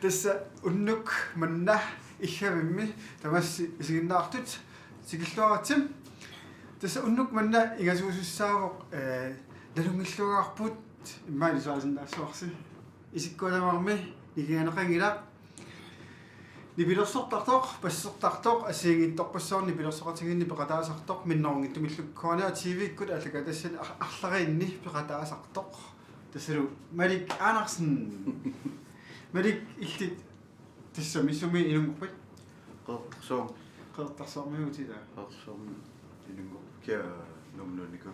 Tässä unnuk manna ihhavimmi tamassi isiginnaartut sikilluaratim. Tässä unnuk manna ingasuusussaavoq lalungillugaarput immaani saasinnaassuarsi isikkualamarmi nigianeqangilaq nipilersortartoq passertartoq asiingittorpassaorni pilersoqatiginni peqataasartoq minnorngittumillukkuanaa TV-kkut allaka tassan арлариинни peqataasartoq tassalu malik aanarsen malik illit tassa missumi ilunguppat qeertarsoormiutila kia nomnunikku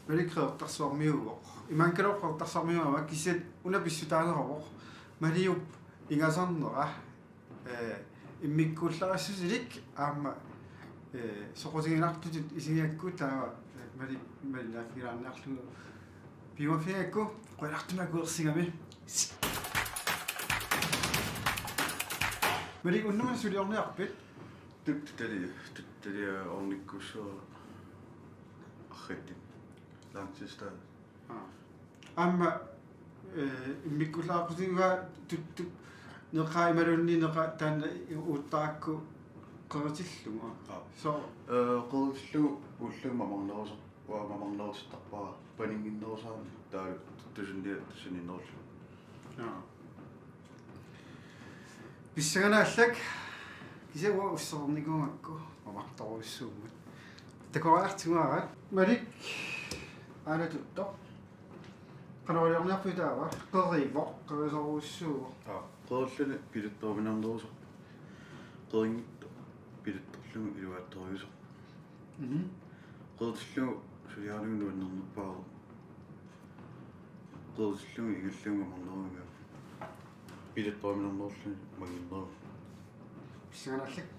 malik qeertarsoormiuvoq imaankalor qeertarsoormiuama kissat unapissutaanerovoq maliup ingasarnera immikkuullarassutilik aamma soqutiginartutut isigiakku taava malik malilaafilaarniarlugu piumafiakku qoilartumakuersigami malik unnuma suliorniarpit tali ornikkussua arrittit langtista aamma immikkuullaarputiga tuttup neqa imalunni neqa taanna uuttaakku qeritillunga so qerillu ullu mamarnerustarpara paninginnerusaami taa tusundia tusuninnerlu писсаганааллак кисауа уссернигунгакку мамарторуссууммут такораартигуарат малик аалатутто канариорниарпутаава qerivoq qerisоруссууго qerilluni piluttorminarnerusoq qeringittu piluttorlugu iluaattoriusoq qerillugu suliarlugu nuannernerpaaru qerillugu igallugu mamarneruga piluttorminarnerullu manginneru писсаганааллак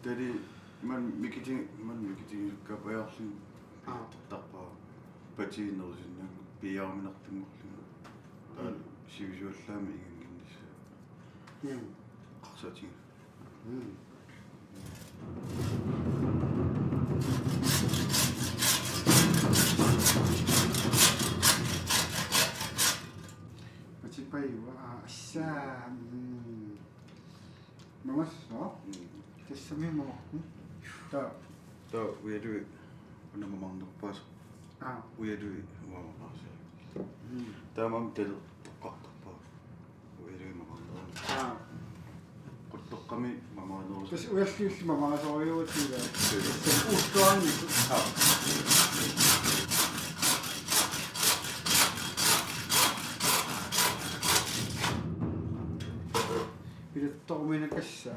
tali man mikitigikkapajarlu tarpaa patiinnersinnagu piyaarminartungullugu taal sivisuallaami iganginnissa qarsati patipaiwa assaa mamasso тассамимоо та уялуи унамамарнерпаас уялуи уамаарса таамам тал тоққартарпаа уялуи мамарнераа quttoqqami mamaanерус тас уяллиулли мамаасориуутила ууттуарни билетторминакасса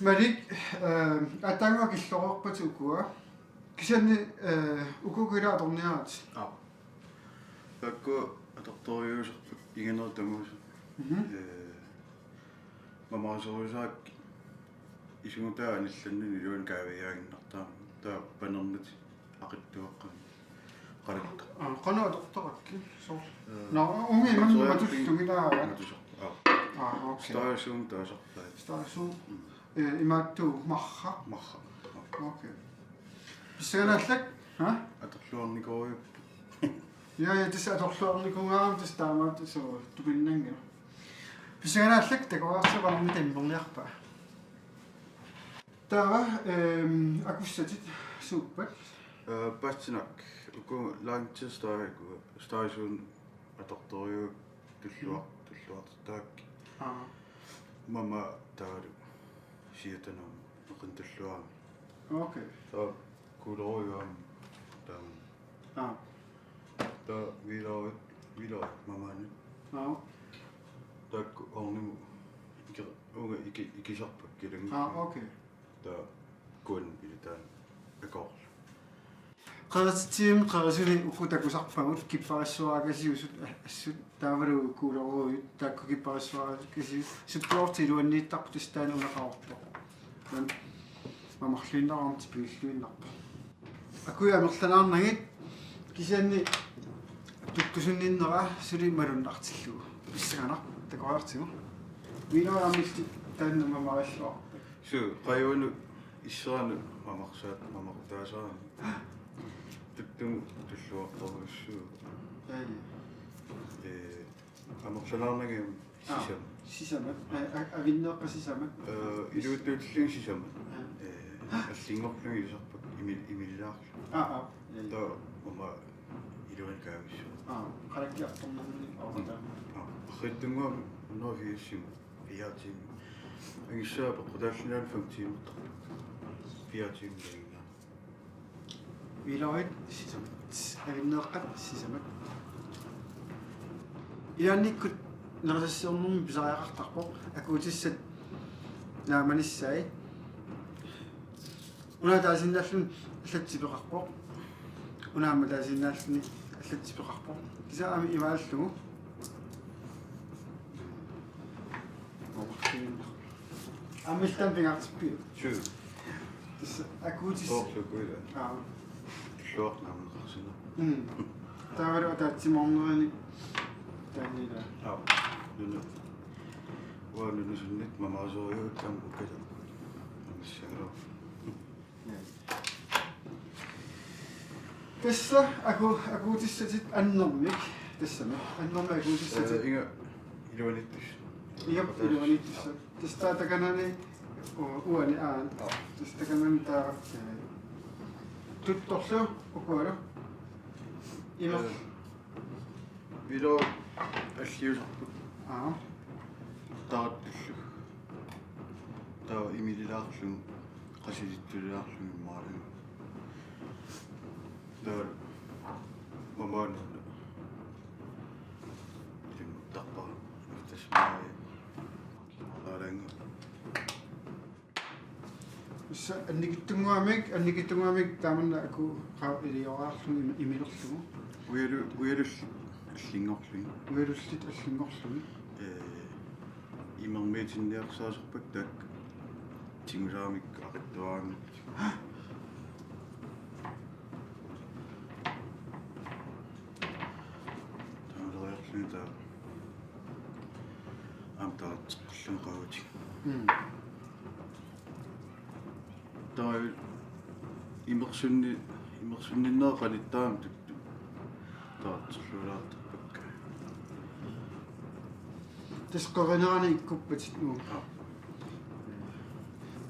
Malik atanga killororpatu ukua kisanni ukukilaatorniarat pakku atortoriuserput iganertamuus mamaasorusaak isugutaa anillanni iluan kaaviaaginnartaa taa panermut aqittuaqqan qalikka qana atortorakki so no ungi matullugilaara okay staasuun taasarpaa staasuun imaattu marra okay писсаганааллак аторлуарникориу я тасса аторлуарникунгаарам тас таамаат тасо тупиннанга писсаганааллак такоарсаварми таммерниарпа таава акуссатит сууппат патсинак уку лангчестайку стайсуун аторториу туллуартаак мама таалу сиатанам эқинтуллуарами окей та кулориуам таам та вилаа мамаани так орнуму уга икисарпак киланг окей та кун билтаа акорл qeertitiim qeerisuni ukutakusarpagut kipparissuaakasiusut assut taavalu kuuloruut taakku kipparissuaakasius supportiluanniittaqu tastaana unaqaorpo man mamorliinnaramti piilluinnarpa akuya amerlanaarnagit kisianni tukkusunninnera suli malunnartillugu pissanganaq takoartigu viinaamilti taanna mamarilluarpa Su qayuunu isseraanu mamartaasarani tuttum tulluartorussu amerlanaarnagim sisama avinneeqqasisamat iluuttuullun sisama allingorlungi isarpak imillaarlu ta mama iluanikaavissu qalakkiartornarni ortaama arrittungua unerfiissim iaatim angissaapa qutaallunaal 5 4 lainga viilarit sisamat avinneeqqat sisamat ilaannikkut nerassernermi pisariaqartarpoq akuutissat naamanissai unaataasinnaallun аллатсипеқарпоқ унаама таасиннааллуни аллатсипеқарпоқ кисаами имааллугу аммилтан пингартиппи Su тасса акуутис торлукуила аа иллуарнаамнеқарсина таавалу таатсиморнерини таанила нуна нунусуннит мамаасориуут таам укката амиссагало тасса акуутиссатит аннэрмик тассами аннэрми акуутиссатит инга илуаниттус иап илуаниттусса тастаатаканани уани аан тастаканани таа tuttorlu ukkualu imer вило аллиусарпу тааттуллу таа имилилаарлун qasilittulaarlun maarlu таа мамаан тим таппа тасмаа аланга issa annikittunguamik taamanna aku qaa iliorаарlun imilorlugu уялу аллингорлун уилуллит аллингорлуги имермеетинниарсаасерпак таак тингулаамик артуаами таалериарлуни таа амтаатеққарлун қавути таа имерсунниннеэқалиттаам тутту таатерлуулаартарпакка тасқоринерани иккуппатит нуу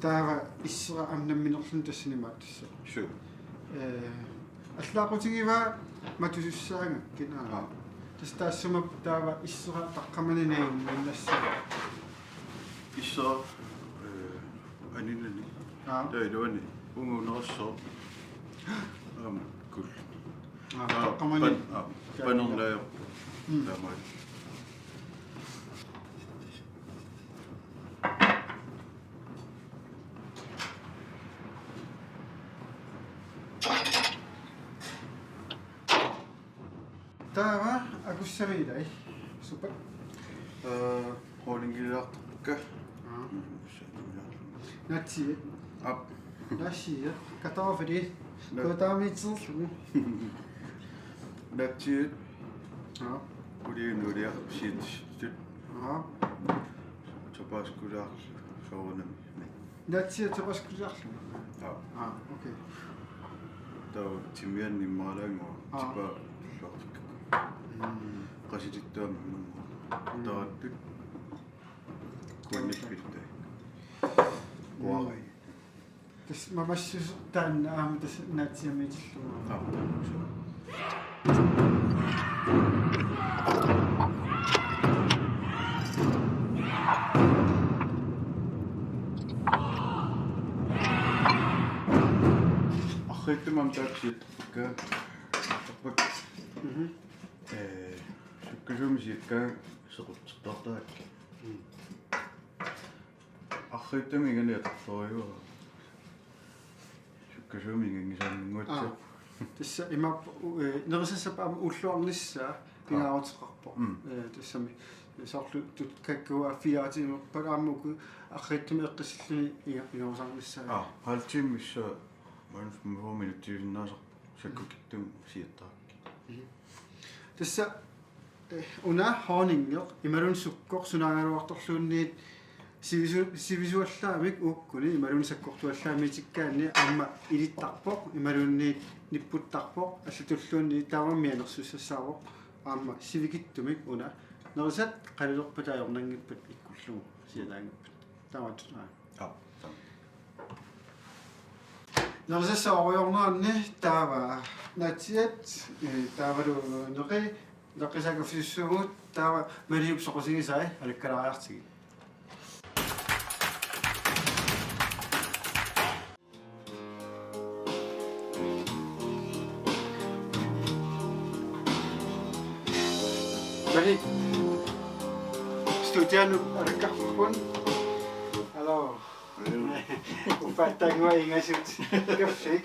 таава иссера амнамминерлун тассанимаат тасса су аллаақутигива матусуссаанга кинаа тастаассума таава иссера таққаманинаагум маннасса иссера анинани таилуани унгунерассоо кул таққамани панерлаё таамай таава акуссамилай супер холингилаартарпакка натси ап насия катаофери котаамитсерлу натсиит аа улиунулиар сиит топаскулаар соорнами натсия тапаскулиарлу аа окей таа тимиан ниммаалаангуа типа лортик qasilittaam taarattut kuannippittai kuarai тас мамассус таанна аама тас натсиамитиллу ахиттумам тааксиаттарпакка тарпак суккасуумисиаккаа сеқутсертартаак арриттами иганиатарториуа суккасуумигангисаангуатсаа тасса има нерисассапаама уллуарнissaa пингаарутеқарпо тассами соорлу тут каккуа фиаатимерпа ааммуку арриттуми эққиссиллуни ингорсаарнissaa халтим мисса манус 5 минуттииннаасар саккукиттум сиаттаакки тасса уна хонингеқ ималун суккоқ сунаагалуарторлуунниит сивисуаллаамик ууккуни ималун саккортуаллаамитиккаани аама илиттарпоқ ималунниит ниппуттарпоқ ассатуллуунни таавамми анерсуссассаавоқ аама сивикиттумик уна нерисат қалилерпатаажорнангиппат иккуллугу сиалаангиппат таават нерисассаориорнеранни таава натиат таавалу неқи лақисакаффиссугут таава малиуп соқусигисай алаккалариартиги Jadi studian alakkarpun alors upattagua ingasut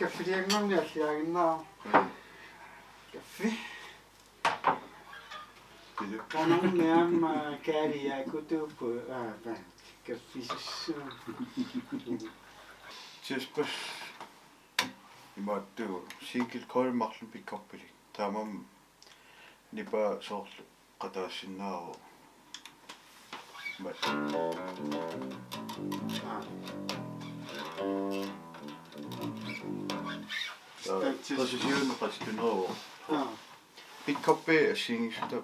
kaffe diangorni alliaginnaa kaffe kananniamma kaaliaakutuuppu kaffisissu tispas imaattu siikil kolmarlu pikkorpili taamam nipa soorlu qataassinnaaru mas posisiun qastunerua pikkorpi assiingisuta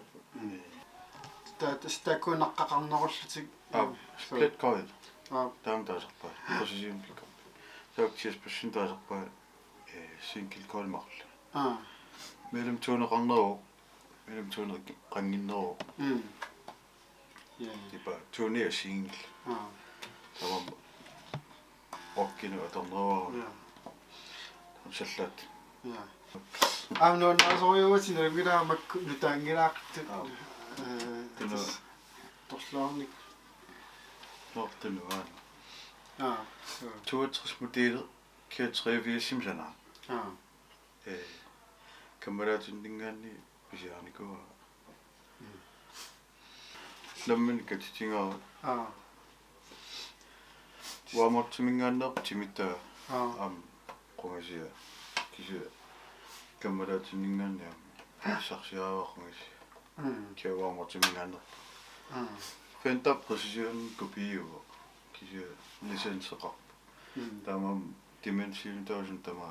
tastakunaqqaqarnerullutik split coil taam taasarpaa posisiun pikkorpi saaktias passin taasarpaa siikil kolmarlu melum tuuneqarneru melum tuuneqanginneru nipa tuuni assiingil tamam okkinu atorneruaru sallat no naasoriuutin nalugilaamakku nutaangilaaqtut torlaarnik nortunuaan 62 modeller Kia 83 sana kameratunningaanni pisiarnikua lammin katitingaa waamortumingaanneq timitta am qungasia kisia kameratunningaanni sarsiaavaqungasi kia waamortumingaanneq fenta precision kopiuva kisia lisenseqarp tamam dimension tama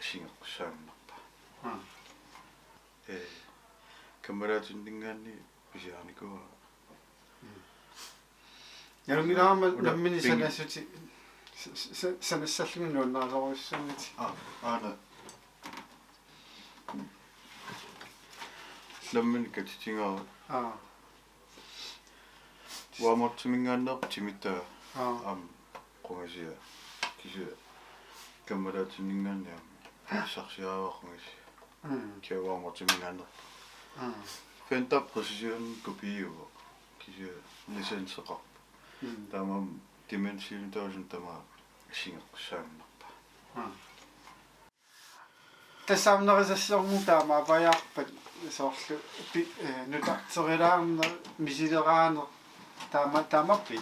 singeqqsaannerpa kameratunningaanni pisiarnikua nalugilaaama nammini sanassuti sanassallumi nuannaasoruissunniti aana lammin katitingaa waamortumingaanneq timitta am qungasia kisia kameratunningaanni sarsiaavaqungasi kia waamortumingaanneq fenta precision kopiuva kisia lisenseqarp tamam dimension tama singeqqsaannerpa тассаамнерисассиорму таама апаяарпат соорлу нутартерилаарна мисилераанер таамаппи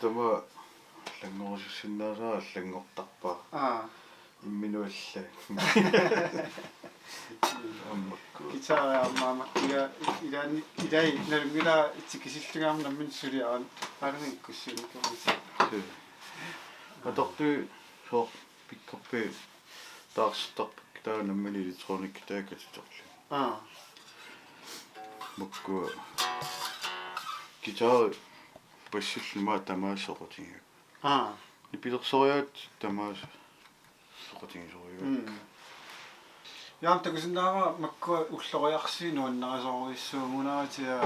тама лангорусиннаасаа аллангортарпа имминуалла гитараамаама илаани налунгила итсикисиллугаама наммин сулиаран паарниккуссуликкумиса аторту соор пиккорпи таарстарп таа наммини электроник таакатиторлу мукку гитара пассиллума тамаасоқутингак ипилерсориаат тамаас соқутингисориуак яам такусиннаава маккуа уллориарси нуаннарисоруиссуумунаатиа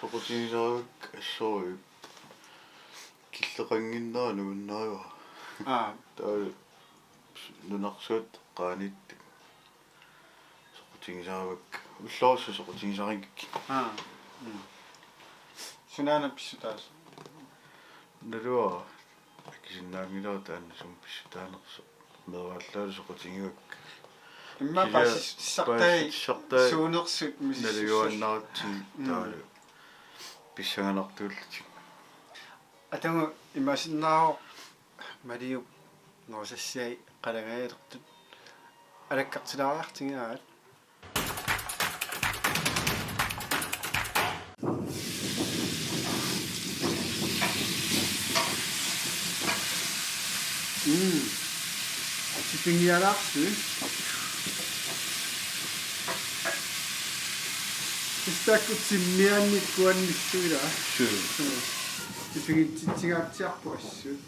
соқутингисориуак ассориу киллеқангиннера нууннариуа таа нунарсуут qaanit соқутингисаавак уллоорсу соқутингисарингки сунаана писсутаас налуа акисиннаангилаа таанна сум писсутаанерсо меруаллаа соқутингук имма пассартаи суунерсут налуюаннаратси таалу писсаганартууллутик атангу имасиннаао малиу норсассиай қалагаалертут алаккартилаариартигаат Sipingiaraqsu. Istakutsimmiannikkuannissuila. Sipingitsitigaatiarpuassut.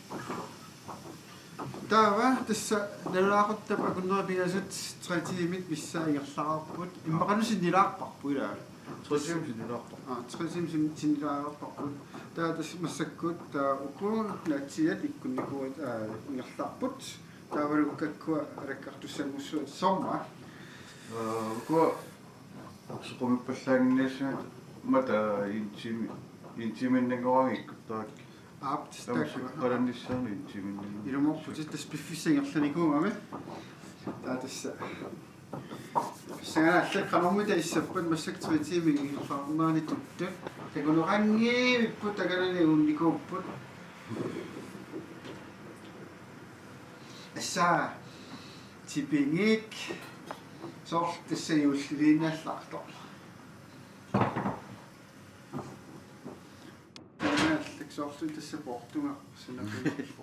Taava tassa nalaaquttab akunnerapingasut 30-imit missaaingerlaqarput immaqanusinnilaarparpuila. 30-имсинилаарпа. 30-имсинниlaarparput. Taa tas massakkut taa uku naatsiat ikkunnikuat ingerlarput. Taavalukkakku alakkartussammussuut sorma. Kuwa suqumippallaanginniassuat mata intiminningoramikku taak. Aaptistakku. Qalannissaarni intiminningo. Ilumorputit tas piffissangerlanikuumame. Taa tassa Sangala qanormita issappat massak 30-imik ingerlarnaani tuttu. Takunoqangiivipput takalani unnikuupput. Assa tipingik sort tassayuulliliinaallartor. Taanaallik sortun tassa portunga sunappu.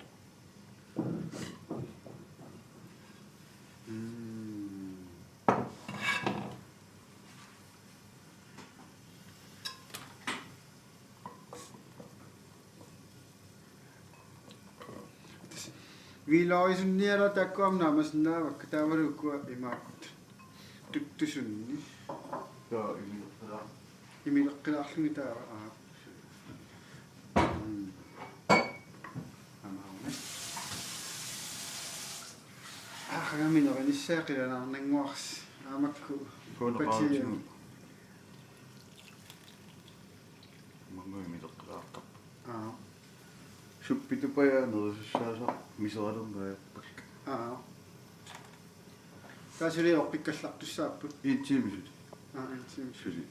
Viilaisunniala takkuamnaamasinnaavakka taavalukkua imaakut tuttusunni Yaa imiqqilaar. imileqqilaarlungi taava amaune qagaminerinissaaqilanarnanguars aamakku Kuuneqaarutigu. Mangu imileqqilaartaq. Suppitupaya nerussaasa miseralernaajappak. Taasuli oqqikkallartussaaput Intimisut. intim Suli.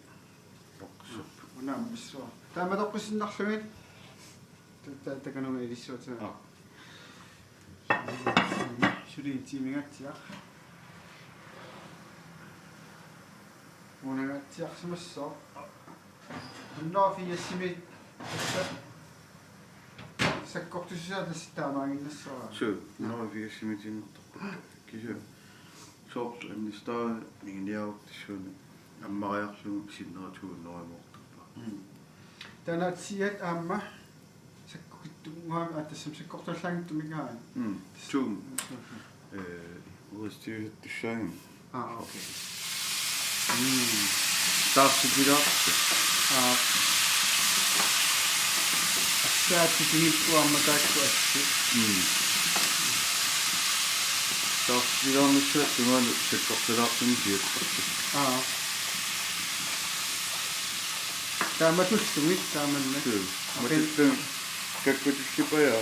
Oqqissup. unaamissua taamatoqqisinnarlugit takanunga ilissuuta suli tiimigatsiaq unagatsiarsumassoo unnerfiassimit tassa sakkortusisaatassa taamaanginnassora Suu, nerfiassimitinnertorpakka. Kisu. Soort annistaa minginiaruttissuuni аммариарлугу синнерatuunнерамуортарпа. Tanaatsiat aamma sakkukittunguam atassam sakkortullaangittumigaan. Tuum. Uistiusattussaangim. Okay. Taassipilаарtu. Assaati tinippuamma taakku assi. Taassipilaarnussuat tungaanu sakkortulaartuni siattartu. Taamatussumit taamanna. Suu. Matittu kakkutissipaya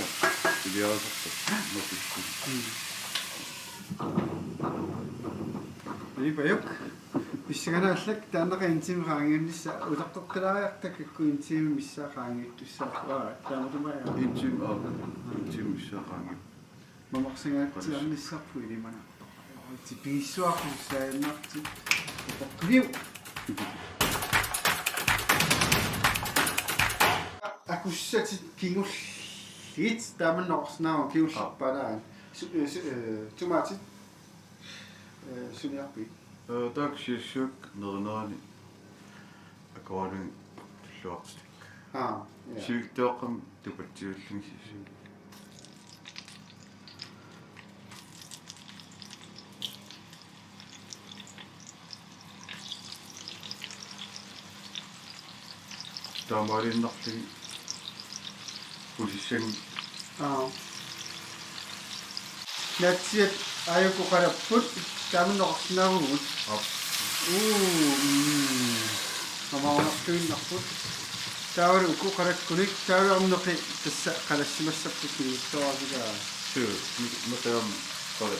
iliaasartu. Matissu. Nipayuk. Pissiganaallak taannaqa intimiraangiunnissa uleqqeqqilariartakakku intimi missaaqaangiittussaaqaa taamutumaya. Intim issaaqaangip. Mamaqsingaatiarnissarpu ilimana. Tipigissuarpussaayannaarti. Oqqiliu. Akussati kingullit taamannoqorsinaamu kingullarpalaan. Tumaatit suniarpi. Taak siassuak nerinaani akawalun tulluartik. Siviktuaqqam tupatsiulling sissuuk. Taamalinnarligi pusissang Natsiat ayuku qalapput taamannoqorsinaamugut. Amaunartuinnarput. Taavalu uku qalakkunik taavalu amneqi tassa qalassimassartuki toravigaa. suu mataam Kole.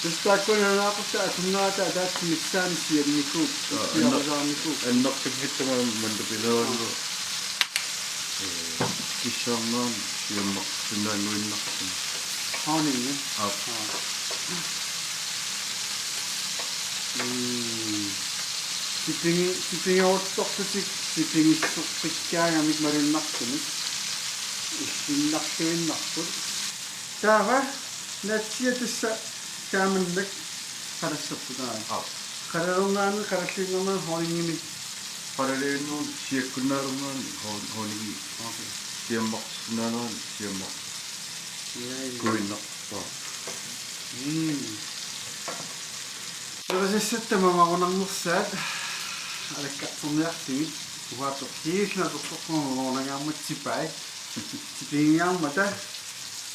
Tastaakkunanaaqutta akunnaata taatsimissaan siamnikuu siarsaarnikuu Ennaqtikkittama mandapilaarlu. Kissaarnaan siammaq sunnaannuinnaqtin. hauniin Aap. Sipingiortortutik sipingissuqqikkaagamik marunnartumik иллиннартуиннарпут таава натсиатусса тааманнак қарассертунаа Aap. қаралунгаани қараллингернаа хорингимик Paralleelnuun siakkunnaarungaan hoonigi siammaq sunnaanaan siammaq kuinnaqtaa. Нэрсэттамамагунарнерсаат алаккатсерниартигит угаатортииллнатуссорнернорнагаарматсипай типингиармата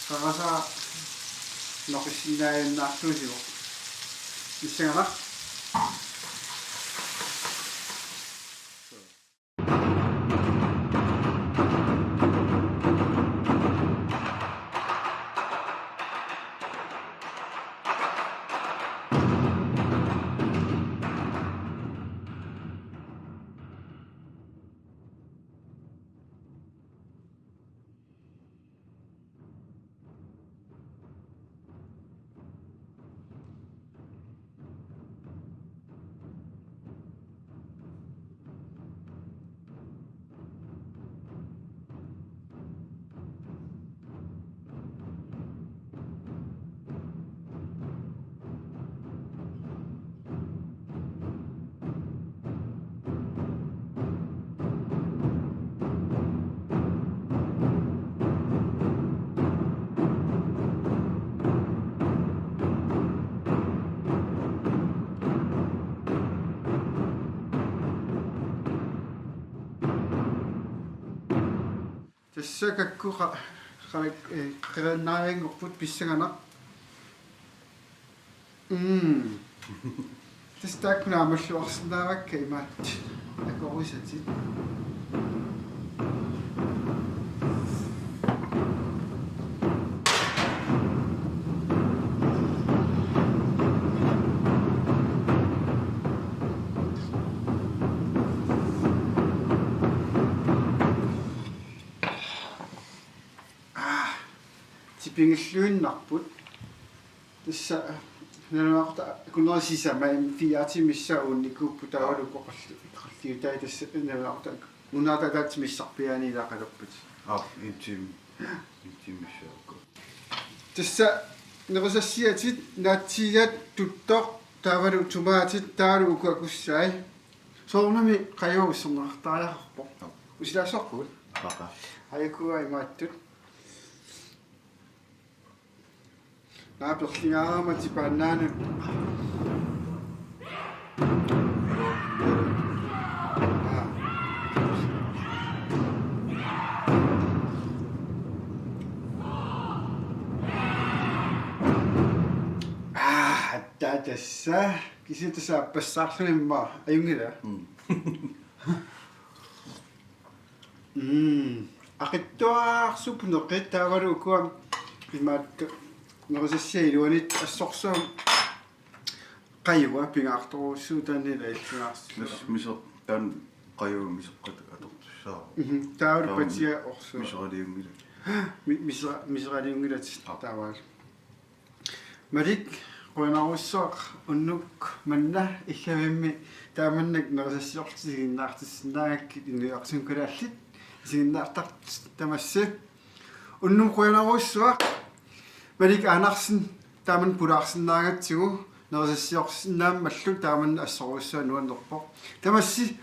қараса нокиссинааяннаартуусиво иссагана тассакакку халак қираннаавингорпут писсагана тастааккунаамаллуарсинаавакка имаат акорисатит типингиллуиннарпут тасса нэрнаарта кунерсисама фиатимисса уунникууппу таавалукку qalliutai тасса нэрнаарта унаатаатсимиссарпиаанилаақалерпут Aap intimissaaku. тасса нерсассиатит наатсият туттор таавалу тумаатит таалу укакуссаи соорнами қаюуссернартариарпо усилаасорпут Papa. аякуа имааттут нааперлингаарама типааннаана тасса киситасааппассаарлунимма аюнгила ақиттуаарсуп неқиттаавалу укуам имаатта нерсассиилуанит ассорсуам қаюа пингаартуруссуу таанила иллунаарс Miso tan qaju misoqqat atortussaa. таавалу патиа орсу Misoqaliungila. мисералиунгилат тааваал малик қуинаруссуақ уннук манна иллавимми тааманнак нерсассиортигиннаартиссинаагакки инуиартункалааллит сигиннаартар тамасси уннум қуинаруссуақ малик анарсин тааман пулаарсинаагатсигу нерсассиорсинаам маллу тааман ассоруссуа нуаннерпо тамасси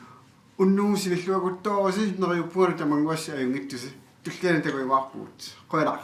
уннуу силиллуакуттооси нериуппугана тамангуасси аюнгиттуси туллаана такуимаарпуут қуинаар